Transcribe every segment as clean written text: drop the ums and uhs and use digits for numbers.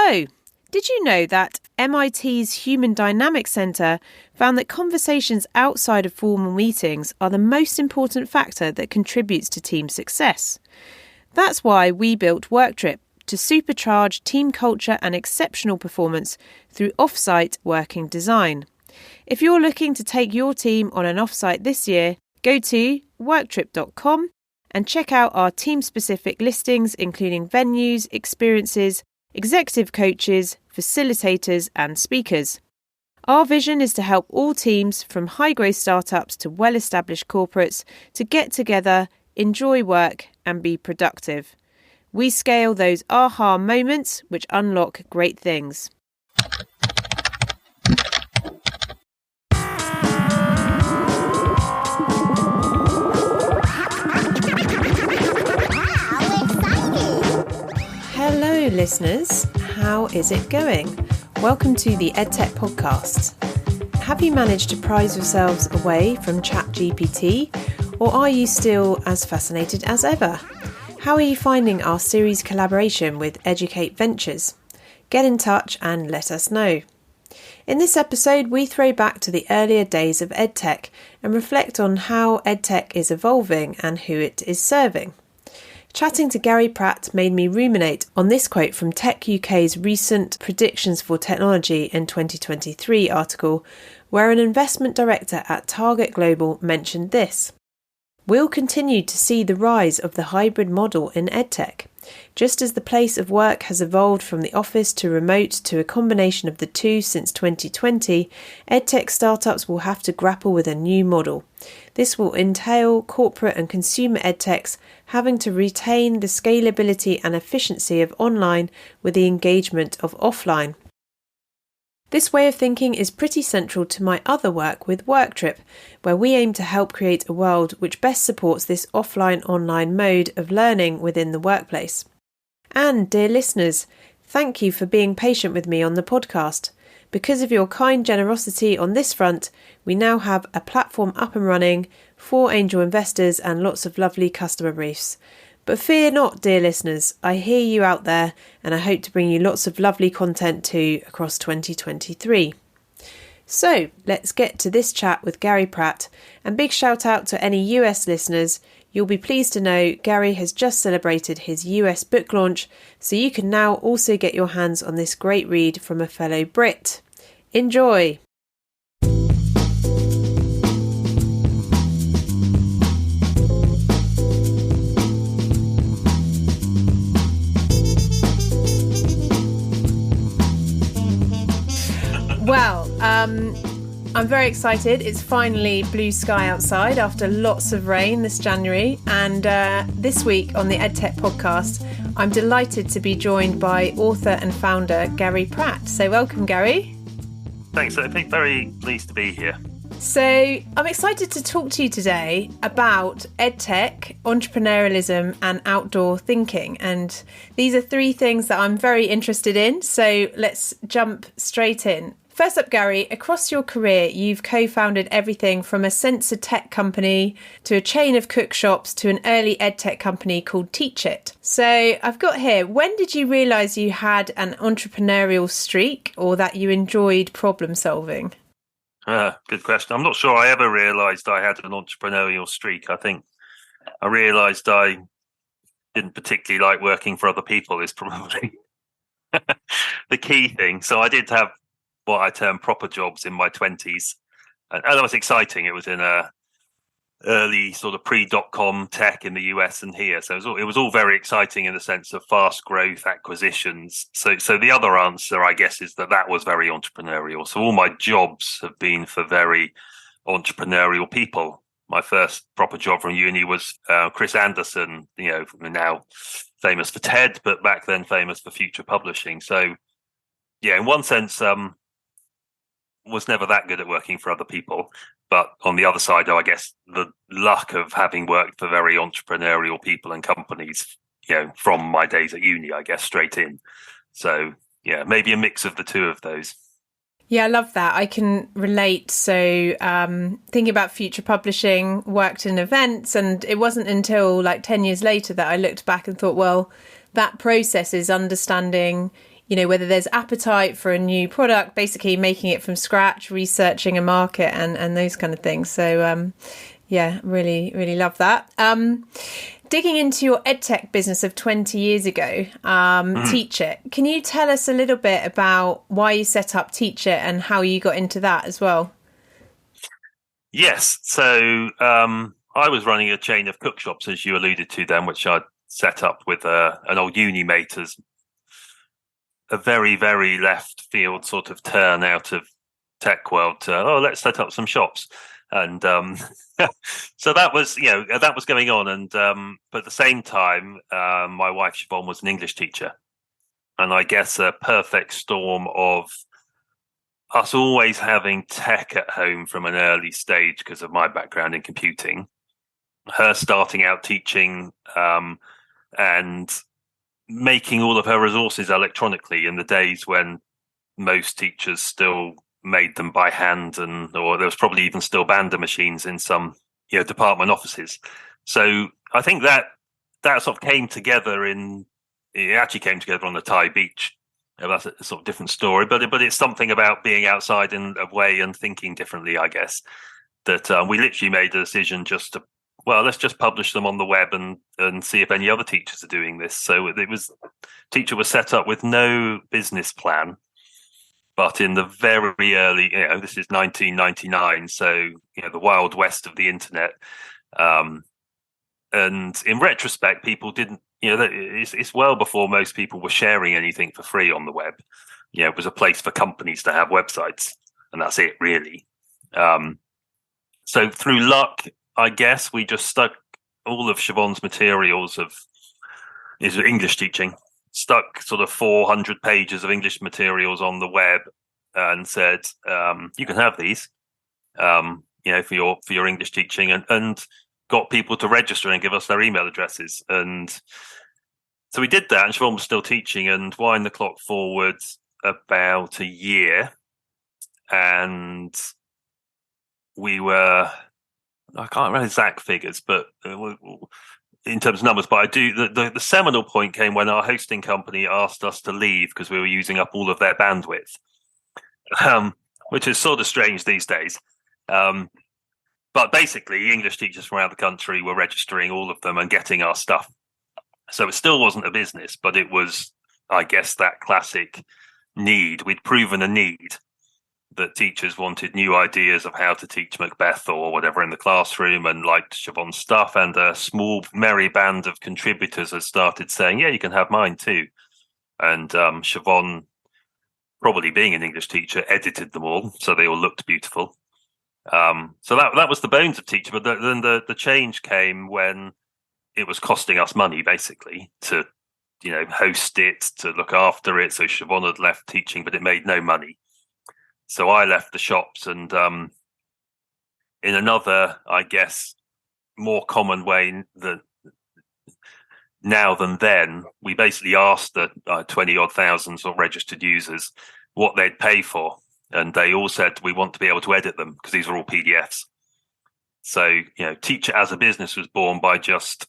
So, did you know that MIT's Human Dynamics Centre found that conversations outside of formal meetings are the most important factor that contributes to team success? That's why we built WorkTrip, to supercharge team culture and exceptional performance through off-site working design. If you're looking to take your team on an off-site this year, go to worktrip.com and check out our team-specific listings, including venues, experiences, executive coaches, facilitators and speakers. Our vision is to help all teams, from high-growth startups to well-established corporates, to get together, enjoy work and be productive. We scale those aha moments which unlock great things. Hello listeners, how is it going? Welcome to the Edtech Podcast. Have you managed to prize yourselves away from ChatGPT, or are you still as fascinated as ever? How are you finding our series collaboration with Educate Ventures? Get in touch and let us know. In this episode, we throw back to the earlier days of EdTech and reflect on how EdTech is evolving and who it is serving. Chatting to Garry Pratt made me ruminate on this quote from Tech UK's recent Predictions for Technology in 2023 article, where an investment director at Target Global mentioned this. We'll continue to see the rise of the hybrid model in EdTech. Just as the place of work has evolved from the office to remote to a combination of the two since 2020, EdTech startups will have to grapple with a new model. This will entail corporate and consumer EdTechs having to retain the scalability and efficiency of online with the engagement of offline. This way of thinking is pretty central to my other work with WorkTrip, where we aim to help create a world which best supports this offline-online mode of learning within the workplace. And, dear listeners, thank you for being patient with me on the podcast. Because of your kind generosity on this front, we now have a platform up and running, 4 angel investors and lots of lovely customer briefs. But fear not, dear listeners, I hear you out there and I hope to bring you lots of lovely content too across 2023. So let's get to this chat with Garry Pratt, and big shout out to any US listeners. You'll be pleased to know Garry has just celebrated his US book launch, so you can now also get your hands on this great read from a fellow Brit. Enjoy! Well, I'm very excited. It's finally blue sky outside after lots of rain this January. And this week on the EdTech Podcast, I'm delighted to be joined by author and founder Garry Pratt. So welcome, Garry. Thanks. I think very pleased to be here. So I'm excited to talk to you today about EdTech, entrepreneurialism and outdoor thinking. And these are 3 things that I'm very interested in. So let's jump straight in. First up, Garry, across your career, you've co-founded everything from a sensor tech company to a chain of cook shops to an early edtech company called Teach It. So I've got here, when did you realise you had an entrepreneurial streak or that you enjoyed problem solving? Good question. I'm not sure I ever realised I had an entrepreneurial streak. I think I realised I didn't particularly like working for other people is probably the key thing. So I did have what I term proper jobs in my 20s. And that was exciting. It was in a early sort of pre-dot-com tech in the US and here. So it was all very exciting in the sense of fast growth acquisitions. So the other answer, I guess, is that was very entrepreneurial. So all my jobs have been for very entrepreneurial people. My first proper job from uni was Chris Anderson, now famous for TED, but back then famous for Future Publishing. So yeah, in one sense, was never that good at working for other people. But on the other side, I guess the luck of having worked for very entrepreneurial people and companies, from my days at uni, I guess, straight in. So yeah, maybe a mix of the two of those. Yeah, I love that. I can relate. So thinking about Future Publishing, worked in events, and it wasn't until like 10 years later that I looked back and thought, well, that process is understanding whether there's appetite for a new product, basically making it from scratch, researching a market and those kind of things. So, really, really love that. Digging into your EdTech business of 20 years ago, Teach It. Can you tell us a little bit about why you set up Teach It and how you got into that as well? Yes. So I was running a chain of cook shops, as you alluded to then, which I'd set up with an old uni mate as a very, very left field sort of turn out of tech world to, let's set up some shops. And so that was going on. And but at the same time, my wife Siobhan was an English teacher, and I guess a perfect storm of us always having tech at home from an early stage because of my background in computing, her starting out teaching and making all of her resources electronically in the days when most teachers still made them by hand, or there was probably even still bander machines in some department offices. So I think that sort of came together it actually came together on the Thai beach. That's a sort of different story, but it's something about being outside and away and thinking differently, I guess, that we literally made a decision just to, let's just publish them on the web and see if any other teachers are doing this. So Teacher was set up with no business plan. But in the very early, this is 1999, so the wild west of the internet. And in retrospect, people didn't, it's well before most people were sharing anything for free on the web. It was a place for companies to have websites, and that's it, really. So through luck, I guess, we just stuck all of Siobhan's materials is English teaching. Stuck sort of 400 pages of English materials on the web and said, you can have these, for your English teaching, and got people to register and give us their email addresses. And so we did that, and Siobhan was still teaching, and wind the clock forward about a year. And we were, I can't remember exact figures, but in terms of numbers, but I do. The seminal point came when our hosting company asked us to leave because we were using up all of their bandwidth, which is sort of strange these days. But basically, English teachers from around the country were registering, all of them, and getting our stuff. So it still wasn't a business, but it was, I guess, that classic need. We'd proven a need that teachers wanted new ideas of how to teach Macbeth or whatever in the classroom, and liked Siobhan's stuff. And a small, merry band of contributors has started saying, yeah, you can have mine too. And Siobhan, probably being an English teacher, edited them all so they all looked beautiful. So that was the bones of Teacher. But then the change came when it was costing us money, basically, to host it, to look after it. So Siobhan had left teaching, but it made no money. So I left the shops, and in another, I guess, more common way now than then, we basically asked the 20-odd thousand sort of registered users what they'd pay for. And they all said, we want to be able to edit them because these are all PDFs. So, Teacher as a business was born by just,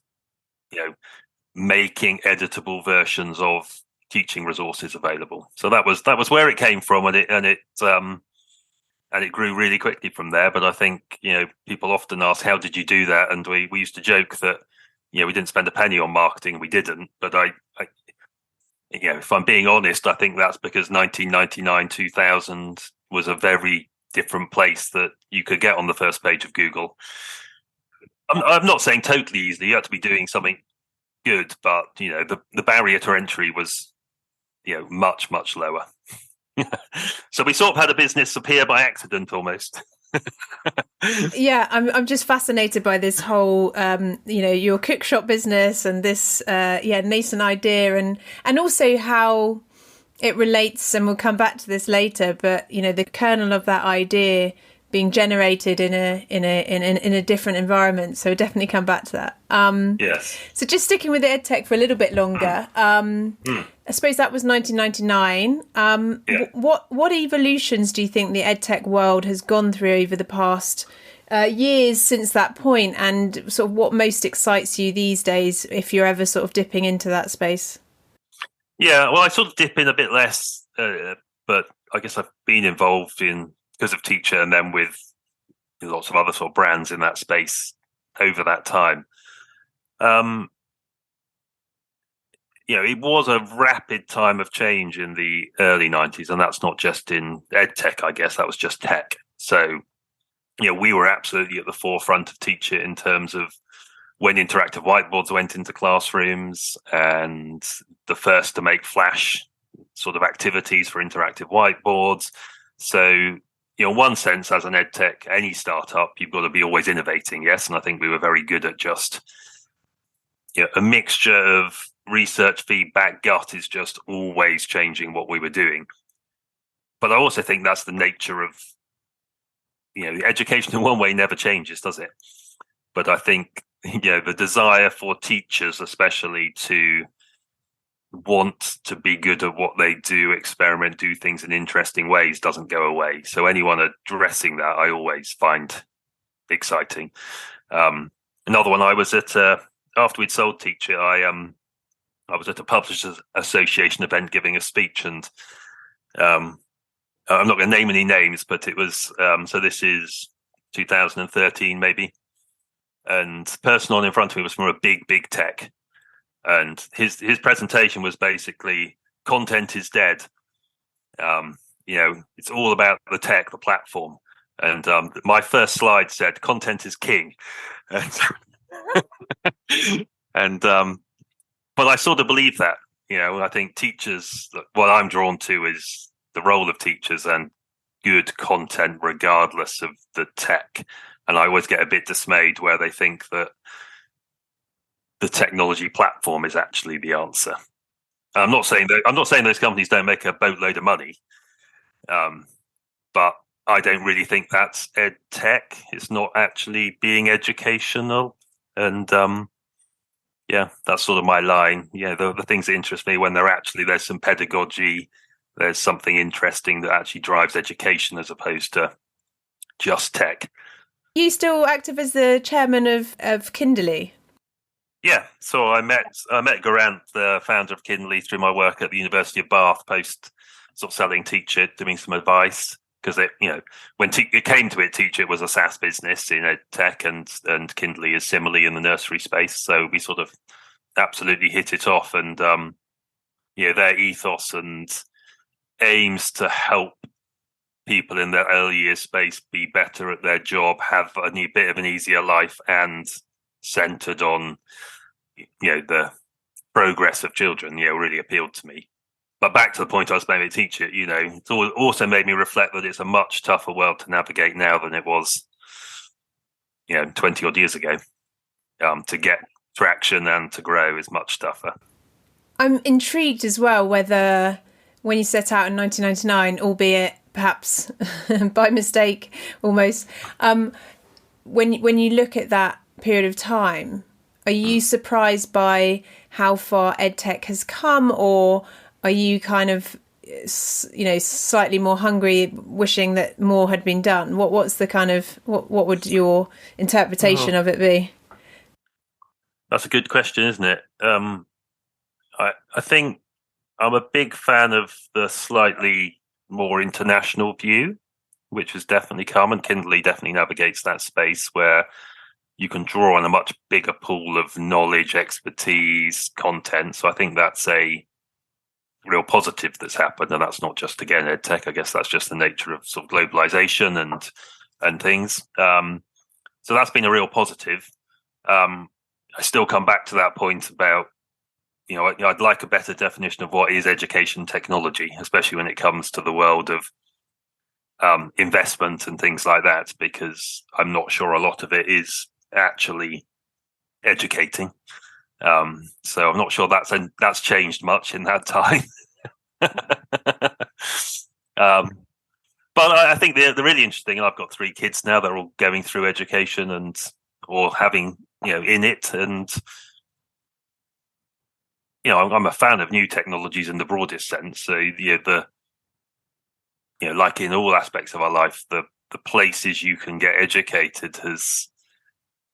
making editable versions of teaching resources available. So that was where it came from, and it grew really quickly from there. But I think people often ask, how did you do that? And we used to joke that we didn't spend a penny on marketing. We didn't. But I if I'm being honest, I think that's because 1999, 2000 was a very different place that you could get on the first page of Google. I'm not saying totally easily. You had to be doing something good, but the barrier to entry was much, much lower. So we sort of had a business appear by accident almost. Yeah, I'm just fascinated by this whole your cook shop business and this nascent idea, and also how it relates, and we'll come back to this later, but the kernel of that idea being generated in a different environment. So we'll definitely come back to that. Yes. So just sticking with EdTech for a little bit longer, I suppose that was 1999. What evolutions do you think the EdTech world has gone through over the past years since that point, and sort of what most excites you these days if you're ever sort of dipping into that space? Yeah, well, I sort of dip in a bit less, but I guess I've been involved in because of Teacher, and then with lots of other sort of brands in that space over that time. It was a rapid time of change in the early 90s, and that's not just in edtech, I guess, that was just tech. So, we were absolutely at the forefront of Teacher in terms of when interactive whiteboards went into classrooms and the first to make Flash sort of activities for interactive whiteboards. So, in one sense, as an edtech, any startup, you've got to be always innovating, yes? And I think we were very good at just a mixture of research, feedback, gut is just always changing what we were doing. But I also think that's the nature of, the education in one way never changes, does it? But I think, the desire for teachers, especially to want to be good at what they do, experiment, do things in interesting ways, doesn't go away. So anyone addressing that, I always find exciting. Another one, I was at after we'd sold Teacher, I was at a Publishers Association event giving a speech, and I'm not going to name any names, but it was so this is 2013 maybe, and the person on in front of me was from a big tech. And his presentation was basically content is dead. It's all about the tech, the platform. And my first slide said content is king. And but I sort of believe that. I think teachers, what I'm drawn to is the role of teachers and good content regardless of the tech. And I always get a bit dismayed where they think that the technology platform is actually the answer. I'm not saying those companies don't make a boatload of money, but I don't really think that's ed tech. It's not actually being educational, and that's sort of my line. The things that interest me when there's some pedagogy, there's something interesting that actually drives education as opposed to just tech. Are you still active as the chairman of Kindly? Yeah, so I met Garant, the founder of Kindly, through my work at the University of Bath, post sort of selling Teacher, doing some advice, because when it came to it, Teacher was a SaaS business in EdTech, and Kindly is similarly in the nursery space. So we sort of absolutely hit it off, and their ethos and aims to help people in their early years space be better at their job, have a bit of an easier life, and centered on the progress of children really appealed to me. But back to the point I was making, Teacher, it's also made me reflect that it's a much tougher world to navigate now than it was 20 odd years ago. To get traction and to grow is much tougher. I'm intrigued as well whether when you set out in 1999, albeit perhaps by mistake almost, when you look at that period of time, are you surprised by how far EdTech has come, or are you kind of slightly more hungry, wishing that more had been done? What's the kind of what would your interpretation of it be? That's a good question, isn't it? I think I'm a big fan of the slightly more international view, which has definitely come, and Kindly definitely navigates that space where you can draw on a much bigger pool of knowledge, expertise, content. So I think that's a real positive that's happened. And that's not just, again, EdTech. I guess that's just the nature of sort of globalization and things. So that's been a real positive. I still come back to that point about, I'd like a better definition of what is education technology, especially when it comes to the world of investment and things like that, because I'm not sure a lot of it is actually educating. So I'm not sure that's changed much in that time. But I think the really interesting, and I've got 3 kids now, they're all going through education or having in it, and I'm a fan of new technologies in the broadest sense. So like in all aspects of our life, the places you can get educated has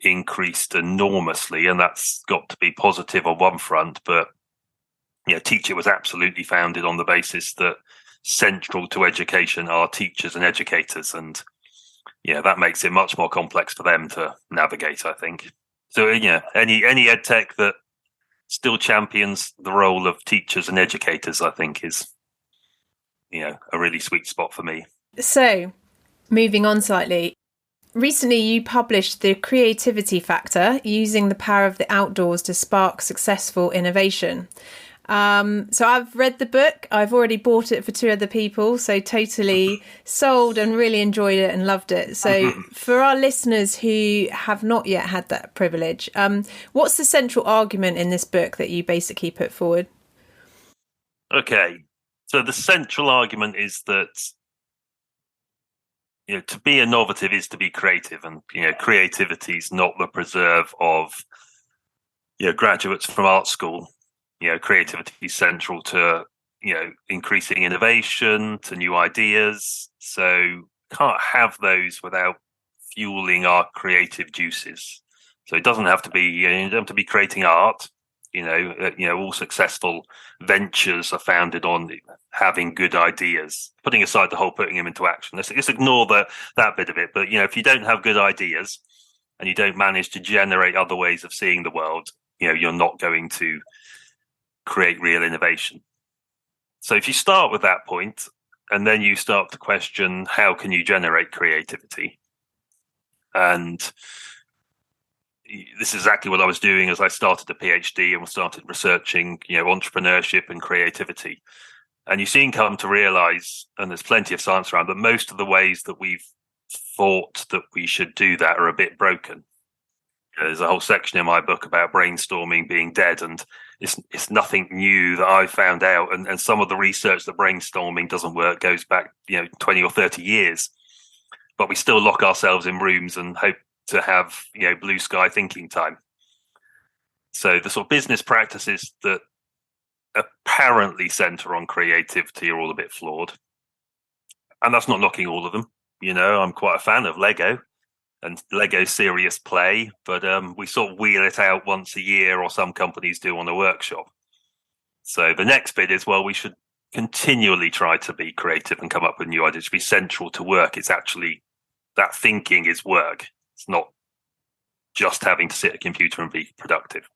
increased enormously, and that's got to be positive on one front, but Teacher was absolutely founded on the basis that central to education are teachers and educators, and that makes it much more complex for them to navigate, I think. So any edtech that still champions the role of teachers and educators, I think, is a really sweet spot for me. So, moving on slightly, recently you published The Creativity Factor, using the power of the outdoors to spark successful innovation. So I've read the book. I've already bought it for 2 other people, so totally sold and really enjoyed it and loved it. So for our listeners who have not yet had that privilege, what's the central argument in this book that you basically put forward? Okay, so the central argument is that to be innovative is to be creative, and creativity is not the preserve of graduates from art school. Creativity is central to increasing innovation, to new ideas. So can't have those without fueling our creative juices. So it doesn't have to be you don't have to be creating art. All successful ventures are founded on having good ideas. Putting aside the whole putting them into action, let's ignore that bit of it. But if you don't have good ideas and you don't manage to generate other ways of seeing the world, you're not going to create real innovation. So if you start with that point and then you start to question, how can you generate creativity? And this is exactly what I was doing as I started a PhD and started researching, entrepreneurship and creativity. And you soon come to realize, and there's plenty of science around, that most of the ways that we've thought that we should do that are a bit broken. There's a whole section in my book about brainstorming being dead, and it's nothing new that I found out. And some of the research that brainstorming doesn't work goes back 20 or 30 years, but we still lock ourselves in rooms and hope to have blue sky thinking time. So the sort of business practices that apparently center on creativity are all a bit flawed, and that's not knocking all of them. I'm quite a fan of Lego and Lego serious play, but we sort of wheel it out once a year, or some companies do on a workshop. So the next bit is, we should continually try to be creative and come up with new ideas. It should be central to work. It's actually, that thinking is work. It's not just having to sit at a computer and be productive.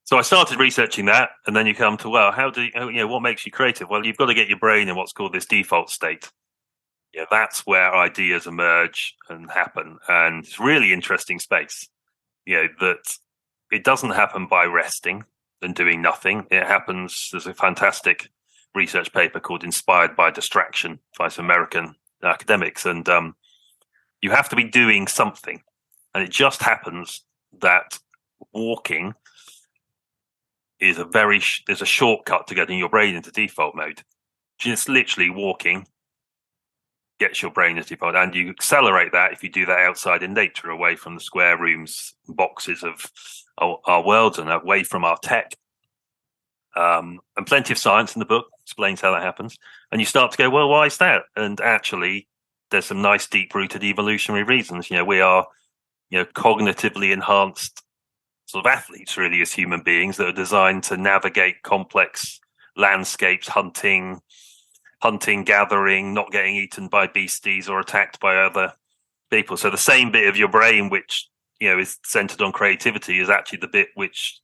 So I started researching that, and then you come to, what makes you creative? Well, you've got to get your brain in what's called this default state. That's where ideas emerge and happen. And it's really interesting space, that it doesn't happen by resting and doing nothing. It happens, there's a fantastic research paper called Inspired by Distraction by some American academics. And you have to be doing something. And it just happens that walking is there's a shortcut to getting your brain into default mode. Just literally walking gets your brain into default, and you accelerate that if you do that outside in nature, away from the square rooms, boxes of our world, and away from our tech. And plenty of science in the book explains how that happens. And you start to go, well, why is that? And actually, there's some nice deep-rooted evolutionary reasons. We are, cognitively enhanced sort of athletes, really, as human beings that are designed to navigate complex landscapes, hunting, gathering, not getting eaten by beasties or attacked by other people. So the same bit of your brain which is centered on creativity is actually the bit which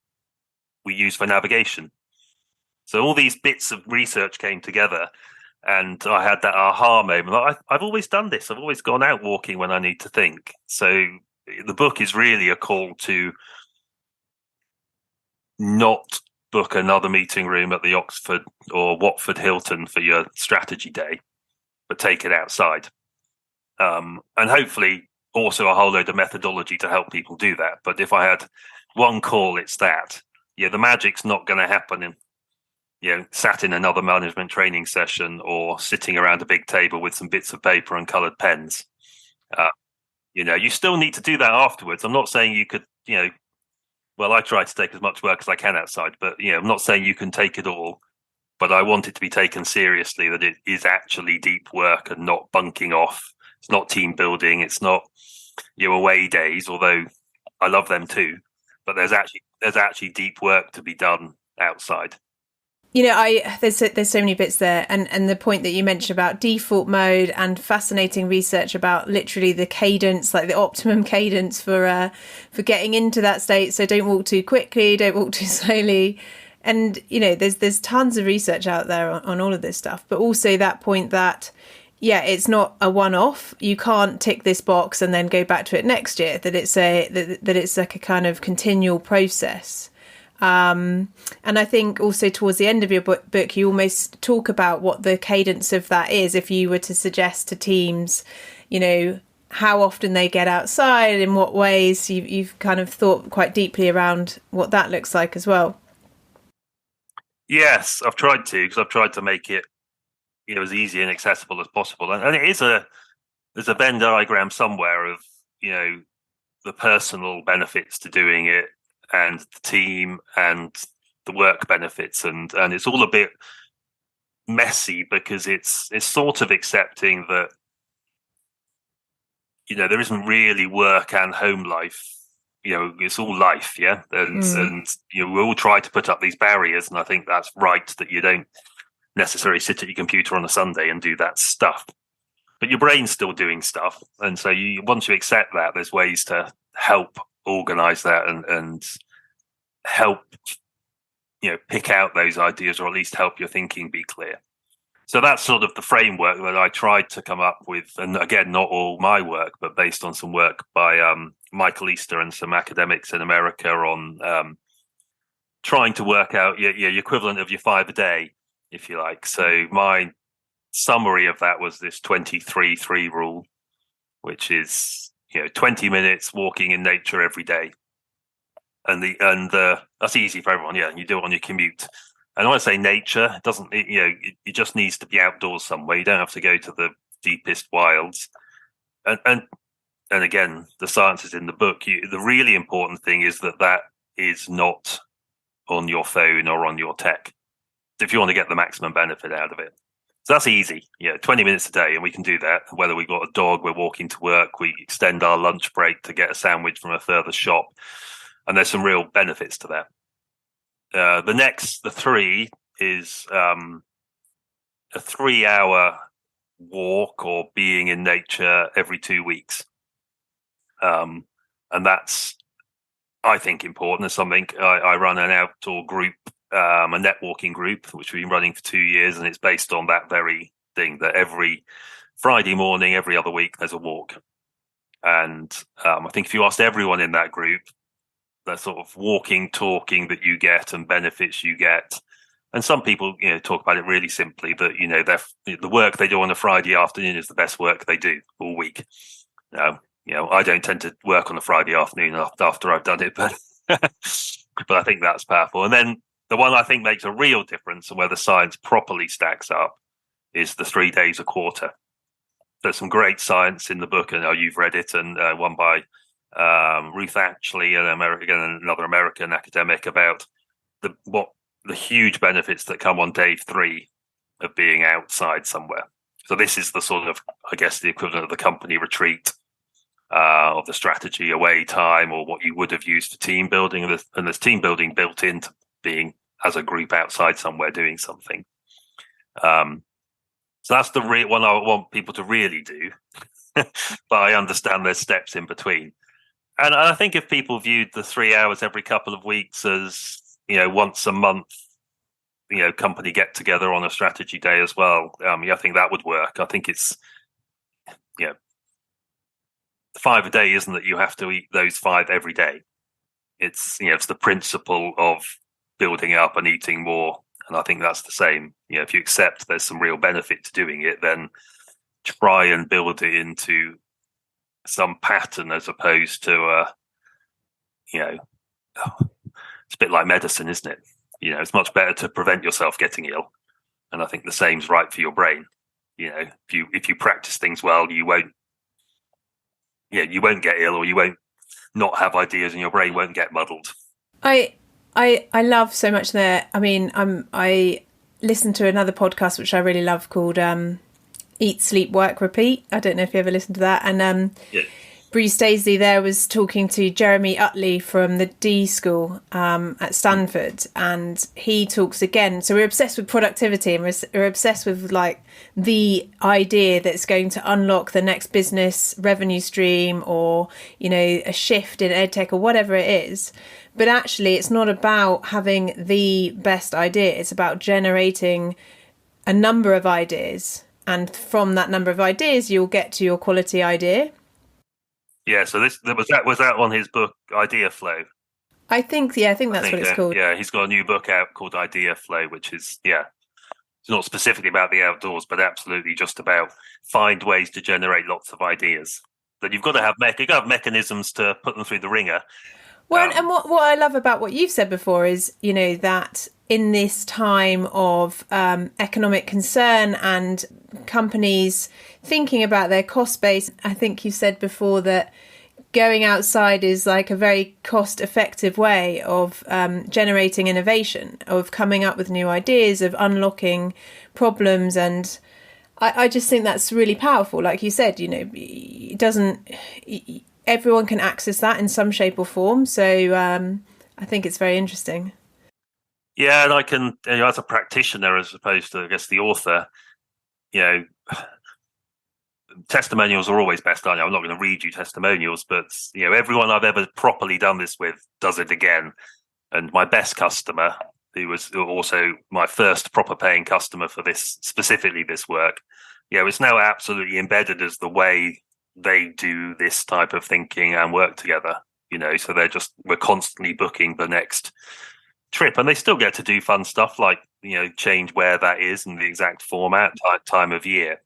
we use for navigation. So all these bits of research came together, and I had that aha moment. I've always done this. I've always gone out walking when I need to think. So the book is really a call to not book another meeting room at the Oxford or Watford Hilton for your strategy day, but take it outside. And hopefully also a whole load of methodology to help people do that. But if I had one call, it's that. The magic's not going to happen in, sat in another management training session or sitting around a big table with some bits of paper and coloured pens. You still need to do that afterwards. I'm not saying you could, I try to take as much work as I can outside, but I'm not saying you can take it all, but I want it to be taken seriously, that it is actually deep work and not bunking off. It's not team building. It's not away days, although I love them too, but there's actually deep work to be done. outside. There's so many bits there, and the point that you mentioned about default mode and fascinating research about literally the cadence, like the optimum cadence for getting into that state. So don't walk too quickly, don't walk too slowly, and there's tons of research out there on all of this stuff. But also that point that it's not a one-off. You can't tick this box and then go back to it next year. That it's like a kind of continual process. And I think also towards the end of your book, you almost talk about what the cadence of that is. If you were to suggest to teams, how often they get outside, in what ways, you've kind of thought quite deeply around what that looks like as well. Yes, I've tried to, because I've tried to make it as easy and accessible as possible. And it is there's a Venn diagram somewhere of, the personal benefits to doing it, and the team and the work benefits, and it's all a bit messy, because it's sort of accepting that there isn't really work and home life. It's all life, and we all try to put up these barriers, and I think that's right, that you don't necessarily sit at your computer on a Sunday and do that stuff, but your brain's still doing stuff, and so once you accept that, there's ways to help organize that and help pick out those ideas, or at least help your thinking be clear. So that's sort of the framework that I tried to come up with, and again, not all my work, but based on some work by Michael Easter and some academics in America on trying to work out your equivalent of your 5 a day, if you like. So my summary of that was this 23-3 rule, which is 20 minutes walking in nature every day, and that's easy for everyone. You do it on your commute. And when I say nature, it doesn't. It just needs to be outdoors somewhere. You don't have to go to the deepest wilds. And again, the science is in the book. The really important thing is that is not on your phone or on your tech, if you want to get the maximum benefit out of it. So that's easy. 20 minutes a day, and we can do that. Whether we've got a dog, we're walking to work, we extend our lunch break to get a sandwich from a further shop, and there's some real benefits to that. The 3 is a 3-hour walk or being in nature every 2 weeks, and that's, I think, important. As something I run an outdoor group, a networking group, which we've been running for 2 years, and it's based on that very thing, that every Friday morning, every other week, there's a walk. And I think if you asked everyone in that group, the sort of walking, talking that you get and benefits you get, and some people talk about it really simply, that the work they do on a Friday afternoon is the best work they do all week. I don't tend to work on a Friday afternoon after I've done it, but but I think that's powerful. And then the one I think makes a real difference, and where the science properly stacks up, is the 3 days a quarter. There's some great science in the book, and you've read it, and one by Ruth Ashley, another American academic, about the huge benefits that come on day 3 of being outside somewhere. So this is the sort of, I guess, the equivalent of the company retreat, of the strategy away time, or what you would have used for team building, and there's team building built into being as a group outside somewhere doing something. So that's the one I want people to really do, but I understand there's steps in between. And I think if people viewed the 3 hours every couple of weeks as, once a month, company get together on a strategy day as well, I think that would work. I think it's, 5 a day isn't that you have to eat those 5 every day. It's, it's the principle of building up and eating more. And I think that's the same. If you accept there's some real benefit to doing it, then try and build it into some pattern, as opposed to, it's a bit like medicine, isn't it? It's much better to prevent yourself getting ill. And I think the same's right for your brain. If you practice things well, you won't get ill, or you won't not have ideas, and your brain won't get muddled. I love so much there. I mean, I listened to another podcast which I really love called Eat, Sleep, Work, Repeat. I don't know if you ever listened to that. And Bruce Daisley there was talking to Jeremy Utley from the D School at Stanford, and he talks again. So we're obsessed with productivity, and we're obsessed with like the idea that's going to unlock the next business revenue stream, or a shift in edtech or whatever it is. But actually, it's not about having the best idea. It's about generating a number of ideas, and from that number of ideas, you'll get to your quality idea. Yeah, so was that on his book Idea Flow? I think that's what it's called. Yeah, he's got a new book out called Idea Flow, which is it's not specifically about the outdoors, but absolutely just about find ways to generate lots of ideas. That you've got to have mechanisms to put them through the ringer. Well, and what I love about what you've said before is that in this time of economic concern and companies thinking about their cost base, I think you said before that going outside is like a very cost-effective way of generating innovation, of coming up with new ideas, of unlocking problems. And I just think that's really powerful. Like you said, it doesn't... Everyone can access that in some shape or form. So I think it's very interesting. Yeah, and I can, as a practitioner, as opposed to, I guess, the author, testimonials are always best, aren't they? I'm not going to read you testimonials, but, everyone I've ever properly done this with does it again. And my best customer, who was also my first proper paying customer for specifically this work, it's now absolutely embedded as the way they do this type of thinking and work together, so we're constantly booking the next trip, and they still get to do fun stuff like, change where that is and the exact format, time of year.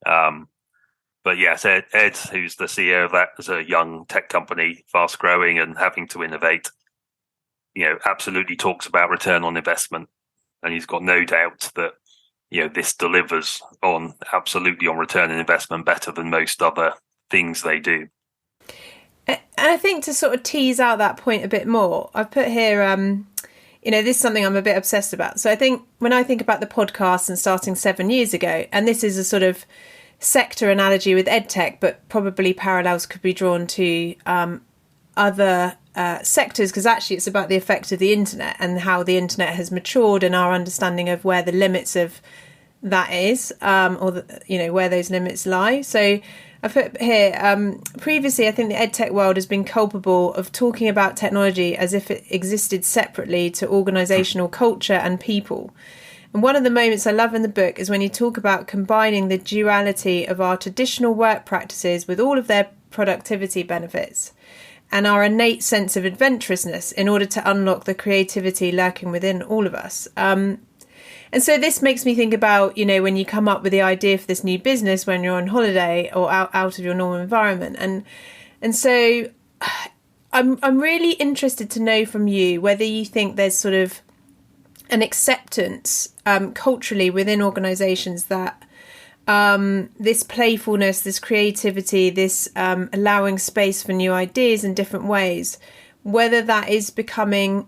But yes, Ed, who's the CEO of that, as a young tech company, fast growing and having to innovate, absolutely talks about return on investment. And he's got no doubt that, this delivers absolutely on return on investment better than most other things they do. And I think to sort of tease out that point a bit more, I've put here, this is something I'm a bit obsessed about. So I think when I think about the podcast and starting 7 years ago, and this is a sort of sector analogy with EdTech, but probably parallels could be drawn to other sectors, because actually it's about the effect of the internet and how the internet has matured and our understanding of where the limits of that is, or where those limits lie. So I put here, previously I think the EdTech world has been culpable of talking about technology as if it existed separately to organisational culture and people. And one of the moments I love in the book is when you talk about combining the duality of our traditional work practices with all of their productivity benefits and our innate sense of adventurousness in order to unlock the creativity lurking within all of us. And so this makes me think about, when you come up with the idea for this new business when you're on holiday or out of your normal environment. And so I'm really interested to know from you whether you think there's sort of an acceptance culturally within organisations that this playfulness, this creativity, this allowing space for new ideas in different ways, whether that is becoming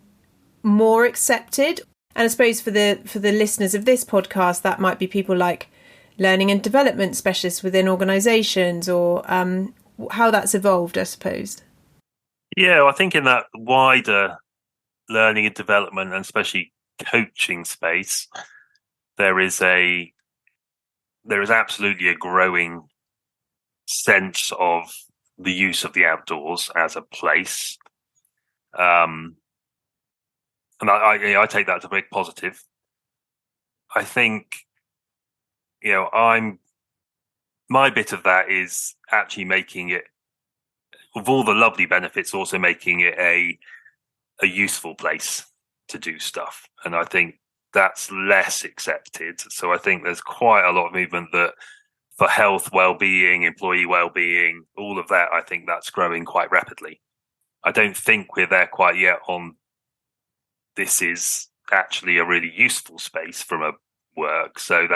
more accepted. And I suppose for the listeners of this podcast, that might be people like learning and development specialists within organisations, or how that's evolved, I suppose. Yeah, I think in that wider learning and development, and especially coaching space, there is absolutely a growing sense of the use of the outdoors as a place. And I take that as a big positive. I think, my bit of that is actually making it, of all the lovely benefits, also making it a useful place to do stuff. And I think that's less accepted. So I think there's quite a lot of movement that for health, well-being, employee well-being, all of that, I think that's growing quite rapidly. I don't think we're there quite yet on this is actually a really useful space from a work. So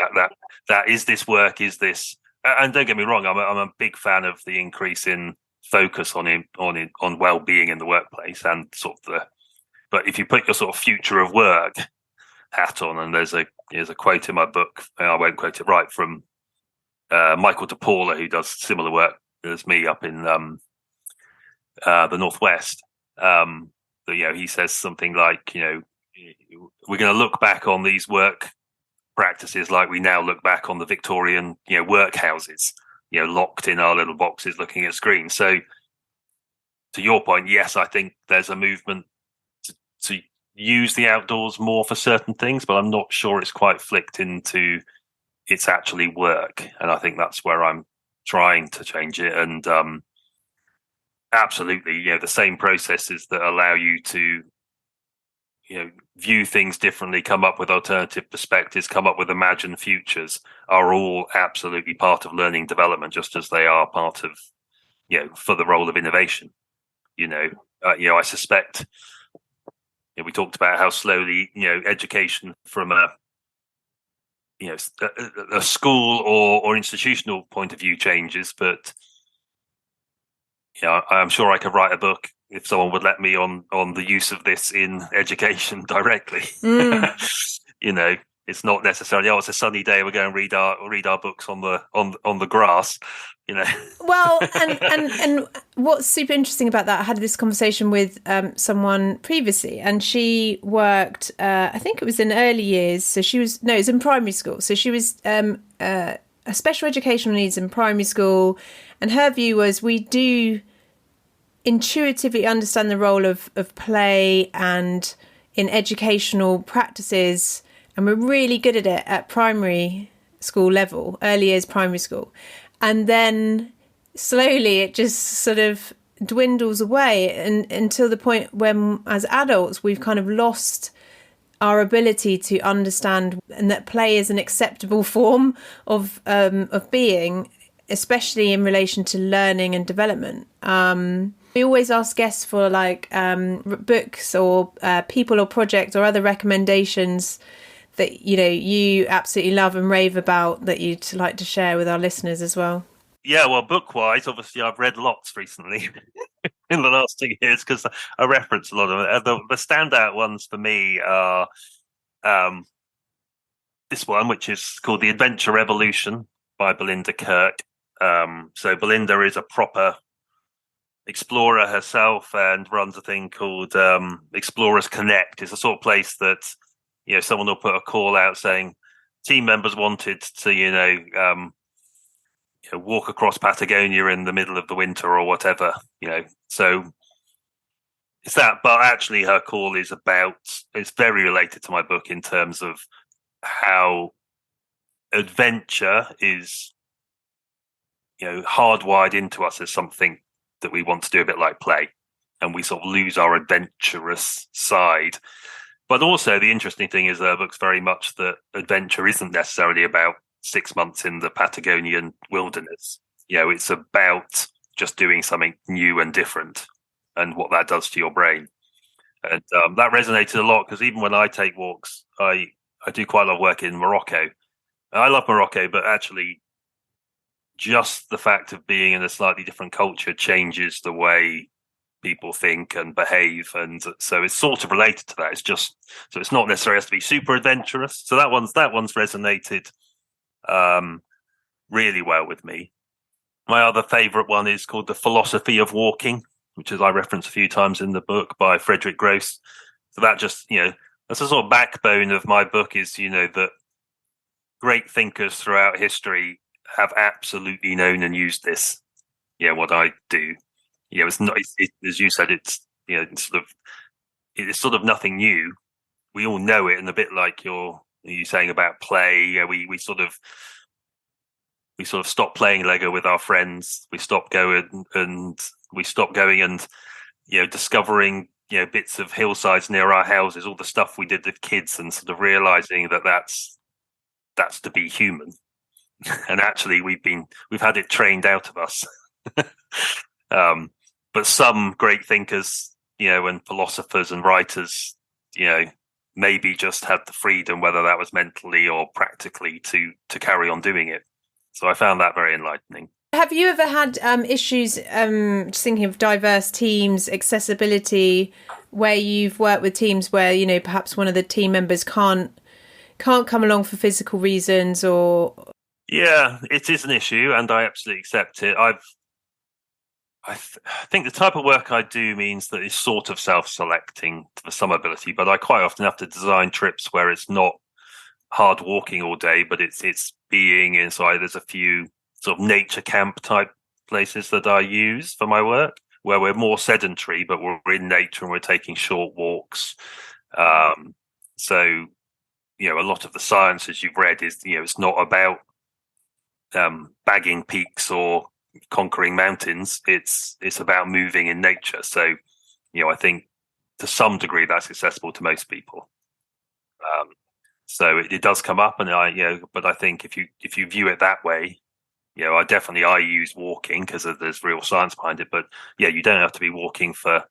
that is this work, is this, and don't get me wrong, I'm a big fan of the increase in focus on well-being in the workplace and sort of but if you put your sort of future of work hat on, and there's a quote in my book, and I won't quote it right, from Michael DePaula, who does similar work as me up in the Northwest. He says something like, we're going to look back on these work practices like we now look back on the Victorian, workhouses, locked in our little boxes looking at screens. So to your point, yes, I think there's a movement to use the outdoors more for certain things, but I'm not sure it's quite flicked into it's actually work. And I think that's where I'm trying to change it. And absolutely, the same processes that allow you to, view things differently, come up with alternative perspectives, come up with imagined futures, are all absolutely part of learning development, just as they are part of, for the role of innovation. I suspect, we talked about how slowly, education from a school or institutional point of view changes, but I'm sure I could write a book if someone would let me on the use of this in education directly. It's not necessarily, it's a sunny day, we're going to read our books on the grass. Well, and what's super interesting about that, I had this conversation with someone previously, and she worked, I think it was in early years. So it was in primary school. So she was a special educational needs in primary school. And her view was, we do intuitively understand the role of play and in educational practices. And we're really good at it at primary school level, early years primary school. And then slowly it just sort of dwindles away until the point when, as adults, we've kind of lost our ability to understand and that play is an acceptable form of being, especially in relation to learning and development. We always ask guests for books or people or projects or other recommendations that you absolutely love and rave about that you'd like to share with our listeners as well. Yeah, well, book-wise, obviously I've read lots recently in the last 2 years because I reference a lot of it. The standout ones for me are this one, which is called The Adventure Revolution by Belinda Kirk. So Belinda is a proper explorer herself and runs a thing called Explorers Connect. It's a sort of place that someone will put a call out saying team members wanted to walk across Patagonia in the middle of the winter or whatever, so it's that. But actually her call is it's very related to my book in terms of how adventure is hardwired into us as something that we want to do, a bit like play, and we sort of lose our adventurous side. But also the interesting thing is the book's very much that adventure isn't necessarily about 6 months in the Patagonian wilderness. It's about just doing something new and different and what that does to your brain. And that resonated a lot because even when I take walks, I do quite a lot of work in Morocco. I love Morocco, but actually just the fact of being in a slightly different culture changes the way people think and behave, and so it's sort of related to that. It's just, so it's not necessarily has to be super adventurous. So that one's resonated really well with me. My other favorite one is called The Philosophy of Walking, which is I reference a few times in the book, by Frederick Gross. So that just, that's a sort of backbone of my book is, that great thinkers throughout history have absolutely known and used this. What I do. It's not, as you said, it's sort of nothing new. We all know it, and a bit like you're saying about play. We sort of stop playing Lego with our friends. We stop going and discovering bits of hillsides near our houses, all the stuff we did with kids, and sort of realizing that that's to be human. And actually, we've had it trained out of us. But some great thinkers, and philosophers and writers, maybe just had the freedom, whether that was mentally or practically, to carry on doing it. So I found that very enlightening. Have you ever had issues, just thinking of diverse teams, accessibility, where you've worked with teams where, perhaps one of the team members can't come along for physical reasons or... Yeah, it is an issue, and I absolutely accept it. I think the type of work I do means that it's sort of self-selecting to some ability, but I quite often have to design trips where it's not hard walking all day, but it's being inside. There's a few sort of nature camp type places that I use for my work, where we're more sedentary, but we're in nature and we're taking short walks. So, a lot of the science, as you've read, is, it's not about bagging peaks or conquering mountains. It's about moving in nature. So, I think to some degree that's accessible to most people. So it does come up, and but I think if you view it that way, I use walking because there's real science behind it. But you don't have to be walking for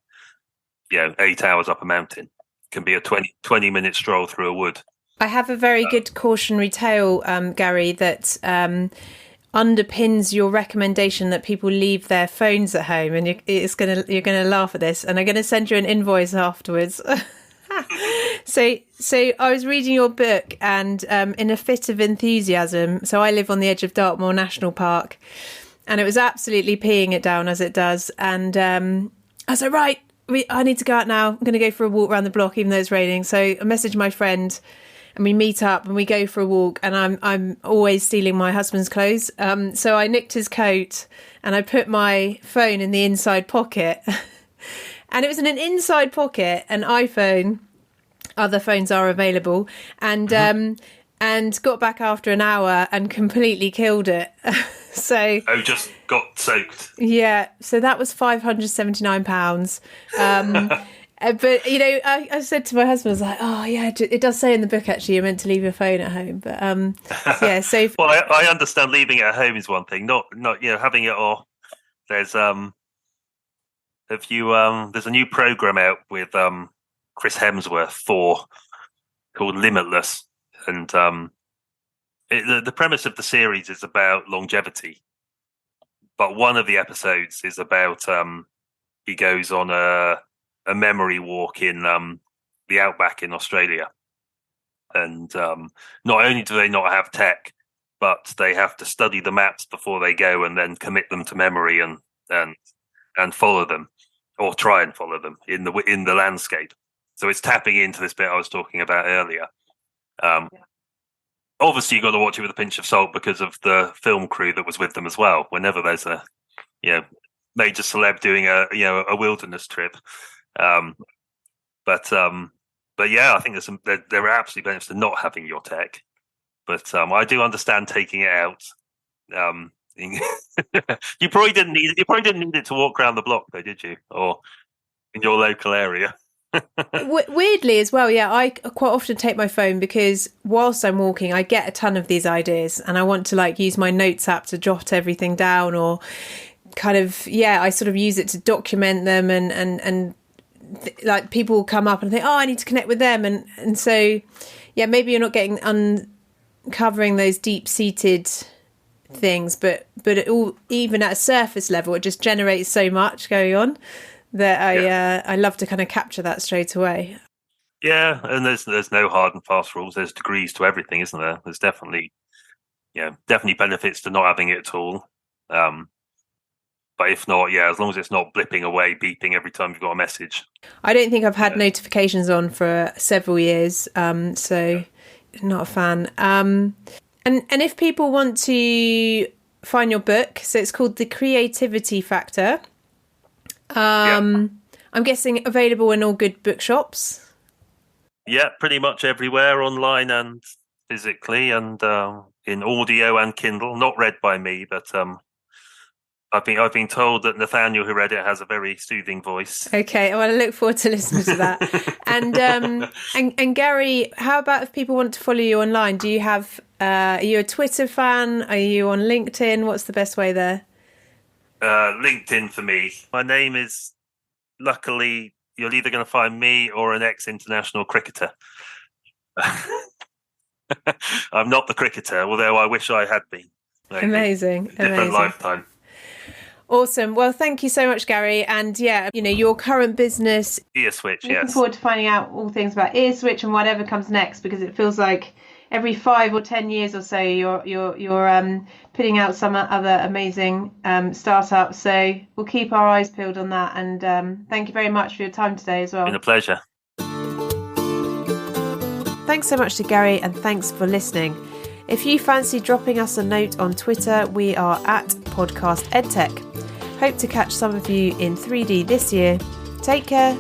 8 hours up a mountain. It can be a 20-minute stroll through a wood. I have a very good cautionary tale, Garry, that underpins your recommendation that people leave their phones at home, and you're gonna laugh at this, and I'm gonna send you an invoice afterwards. So I was reading your book, and in a fit of enthusiasm, so I live on the edge of Dartmoor National Park, and it was absolutely peeing it down as it does, and I was like, right, I need to go out now. I'm going to go for a walk around the block, even though it's raining. So I messaged my friend, and we meet up and we go for a walk, and I'm always stealing my husband's clothes. So I nicked his coat and I put my phone in the inside pocket, and it was in an inside pocket, an iPhone. Other phones are available, and got back after an hour and completely killed it. So just got soaked. Yeah, so that was £579. But I said to my husband, I was like, oh yeah, it does say in the book actually you're meant to leave your phone at home. But yeah, so well, I understand leaving it at home is one thing, not having it off. There's there's a new program out with Chris Hemsworth called Limitless, and the premise of the series is about longevity, but one of the episodes is about he goes on a memory walk in the outback in Australia, and not only do they not have tech, but they have to study the maps before they go and then commit them to memory and follow them, or try and follow them in the landscape. So it's tapping into this bit I was talking about earlier. Obviously, you've got to watch it with a pinch of salt because of the film crew that was with them as well. Whenever there's a major celeb doing a wilderness trip, but yeah, I think there are absolutely benefits to not having your tech. But I do understand taking it out. You probably didn't need it. You probably didn't need it to walk around the block, though, did you? Or in your local area? Weirdly as well, yeah, I quite often take my phone because whilst I'm walking I get a ton of these ideas, and I want to use my notes app to jot everything down, or kind of I sort of use it to document them, and people will come up and think, oh, I need to connect with them, and so maybe you're not getting uncovering those deep-seated things, but it all, even at a surface level, it just generates so much going on that I love to kind of capture that straight away. Yeah, and there's no hard and fast rules. There's degrees to everything, isn't there? There's definitely benefits to not having it at all. But if not, as long as it's not blipping away, beeping every time you've got a message. I don't think I've had notifications on for several years, so not a fan. And if people want to find your book, so it's called The Creativity Factor. I'm guessing available in all good bookshops. Yeah, pretty much everywhere, online and physically, and in audio and Kindle. Not read by me, but I've been told that Nathaniel, who read it, has a very soothing voice. Okay, well, I look forward to listening to that. And Garry, how about if people want to follow you online? Do you have? Are you a Twitter fan? Are you on LinkedIn? What's the best way there? LinkedIn for me. My name is, luckily, you're either going to find me or an ex-international cricketer. I'm not the cricketer, although I wish I had been. Maybe. Amazing. Different lifetime. Awesome. Well, thank you so much, Garry. And your current business, EarSwitch. Looking forward to finding out all things about EarSwitch and whatever comes next, because it feels like every 5 or 10 years or so, you're putting out some other amazing startups. So we'll keep our eyes peeled on that. And thank you very much for your time today as well. It's been a pleasure. Thanks so much to Garry, and thanks for listening. If you fancy dropping us a note on Twitter, we are at Podcast Edtech. Hope to catch some of you in 3D this year. Take care.